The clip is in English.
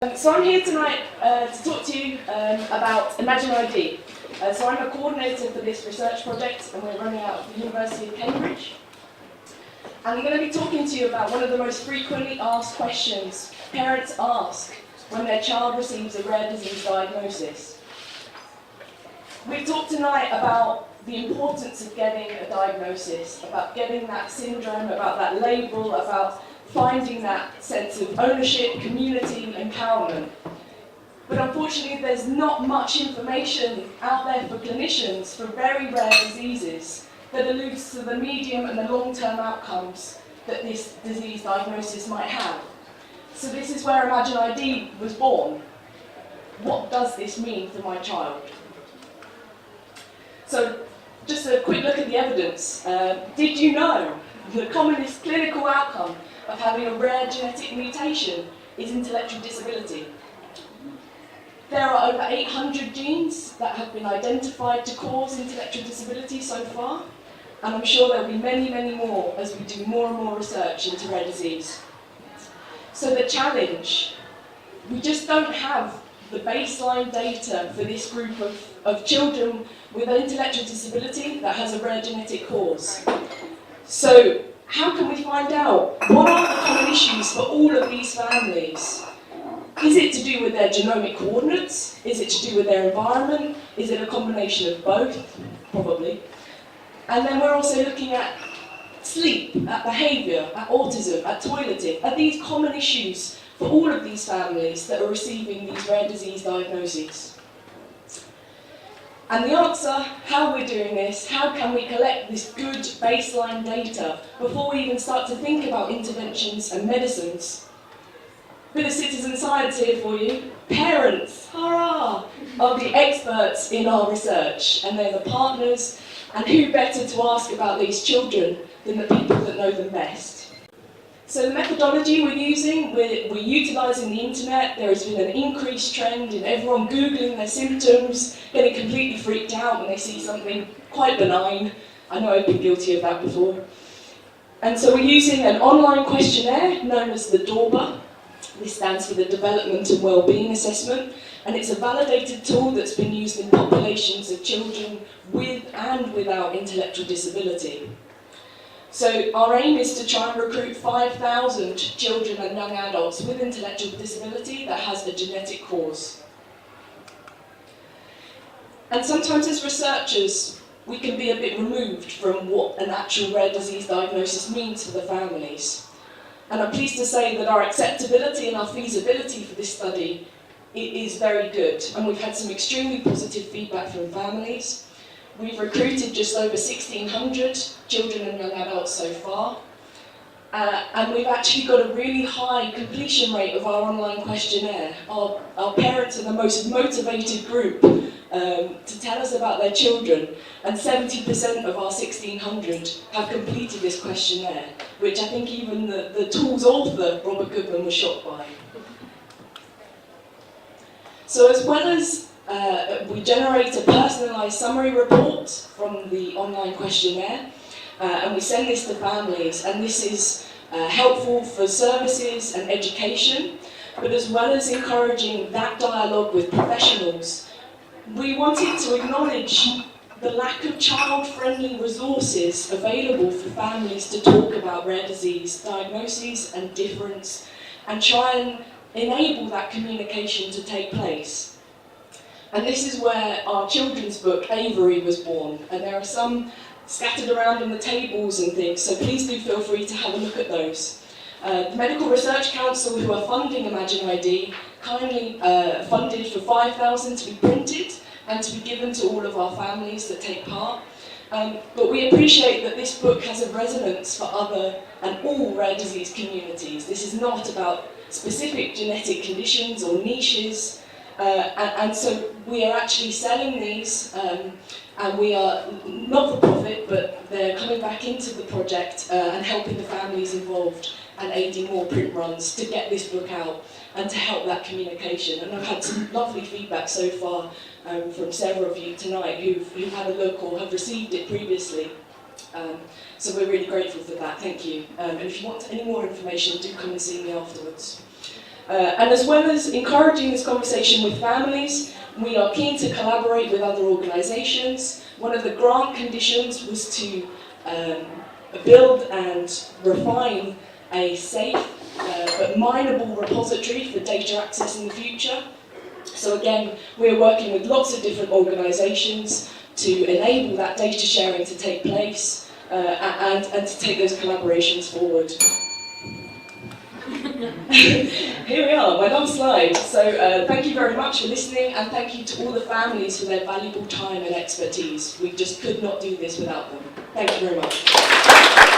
So I'm here tonight to talk to you about Imagine ID. So I'm a coordinator for this research project, and we're running out of the University of Cambridge. And I'm going to be talking to you about one of the most frequently asked questions parents ask when their child receives a rare disease diagnosis. We've talked tonight about the importance of getting a diagnosis, about getting that syndrome, about that label, about finding that sense of ownership, community, empowerment. But unfortunately, there's not much information out there for clinicians for very rare diseases that alludes to the medium and the long-term outcomes that this disease diagnosis might have. So this is where Imagine ID was born. What does this mean for my child? So just a quick look at the evidence. Did you know the commonest clinical outcome of having a rare genetic mutation is intellectual disability? There are over 800 genes that have been identified to cause intellectual disability so far, and I'm sure there will be many, many more as we do more and more research into rare disease. So the challenge, we just don't have the baseline data for this group of children with an intellectual disability that has a rare genetic cause. So how can we find out what are the common issues for all of these families? Is it to do with their genomic coordinates? Is it to do with their environment? Is it a combination of both? Probably. And then we're also looking at sleep, at behaviour, at autism, at toileting. Are these common issues for all of these families that are receiving these rare disease diagnoses? And the answer, how we're doing this, how can we collect this good baseline data before we even start to think about interventions and medicines? Bit of citizen science here for you. Parents, hurrah, are the experts in our research, and they're the partners, and who better to ask about these children than the people that know them best? So the methodology we're using, we're utilising the internet. There has been an increased trend in everyone Googling their symptoms, getting completely freaked out when they see something quite benign. I know I've been guilty of that before. And so we're using an online questionnaire known as the DORBA. This stands for the Development and Wellbeing Assessment, and it's a validated tool that's been used in populations of children with and without intellectual disability. So our aim is to try and recruit 5,000 children and young adults with intellectual disability that has a genetic cause. And sometimes as researchers, we can be a bit removed from what an actual rare disease diagnosis means for the families. And I'm pleased to say that our acceptability and our feasibility for this study is very good, and we've had some extremely positive feedback from families. We've recruited just over 1,600 children and young adults so far, and we've actually got a really high completion rate of our online questionnaire. Our parents are the most motivated group to tell us about their children, and 70% of our 1,600 have completed this questionnaire, which I think even the tool's author, Robert Goodman, was shocked by. So as well as we generate a personalised summary report from the online questionnaire, and we send this to families, and this is helpful for services and education, but as well as encouraging that dialogue with professionals, we wanted to acknowledge the lack of child-friendly resources available for families to talk about rare disease diagnoses and difference, and try and enable that communication to take place. And this is where our children's book, Avery, was born, and there are some scattered around on the tables and things, so please do feel free to have a look at those. The Medical Research Council, who are funding Imagine ID, kindly funded for 5,000 to be printed and to be given to all of our families that take part. But we appreciate that this book has a resonance for other and all rare disease communities. This is not about specific genetic conditions or niches, and so we are actually selling these, and we are not for profit, but they're coming back into the project and helping the families involved and aiding more print runs to get this book out and to help that communication. And I've had some lovely feedback so far from several of you tonight who've had a look or have received it previously. So we're really grateful for that, thank you. And if you want any more information, do come and see me afterwards. And as well as encouraging this conversation with families, we are keen to collaborate with other organisations. One of the grant conditions was to build and refine a safe but mineable repository for data access in the future. So again, we're working with lots of different organisations to enable that data sharing to take place and to take those collaborations forward. Here we are, my last slide. So thank you very much for listening, and thank you to all the families for their valuable time and expertise. We just could not do this without them. Thank you very much.